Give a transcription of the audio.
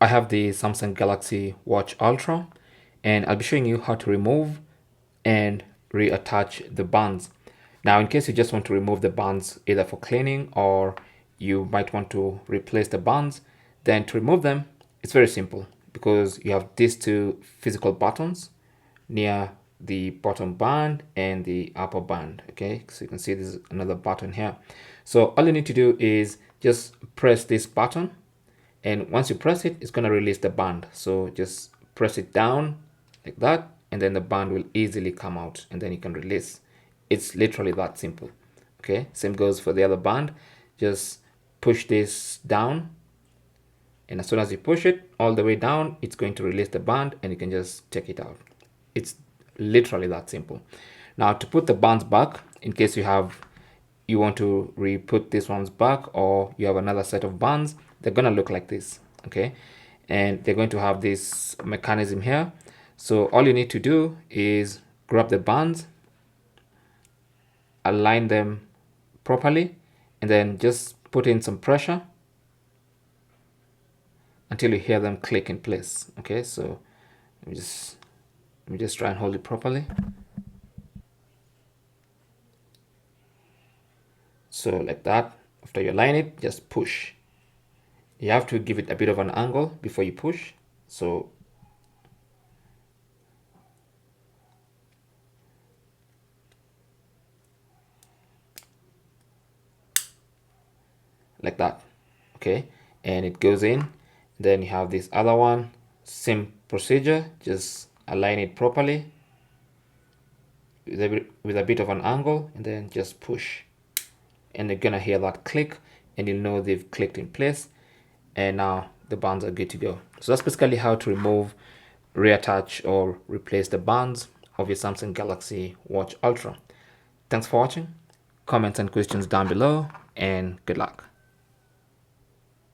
I have the Samsung Galaxy Watch Ultra, and I'll be showing you how to remove and reattach the bands. Now, in case you just want to remove the bands either for cleaning or you might want to replace the bands, then to remove them, it's very simple because you have these two physical buttons near the bottom band and the upper band. Okay, so you can see there's another button here. So all you need to do is just press this button, and once you press it, it's going to release the band. So just press it down like that, and then the band will easily come out, and then you can release. It's literally that simple. Okay, same goes for the other band. Just push this down, and as soon as you push it all the way down, it's going to release the band, and you can just take it out. It's literally that simple. Now, to put the bands back, in case you want to re-put these ones back, or you have another set of bands, they're gonna look like this. Okay, and they're going to have this mechanism here. So all you need to do is grab the bands, align them properly, and then just put in some pressure until you hear them click in place. Okay, so let me just try and hold it properly. So like that. After you align it, just push. You have to give it a bit of an angle before you push. So like that. Okay, and it goes in. Then you have this other one, same procedure, just align it properly with a bit of an angle, and then just push, and you're gonna hear that click, and you'll know they've clicked in place, and now the bands are good to go. So that's basically how to remove, reattach, or replace the bands of your Samsung Galaxy Watch Ultra. Thanks for watching. Comments and questions down below, and good luck.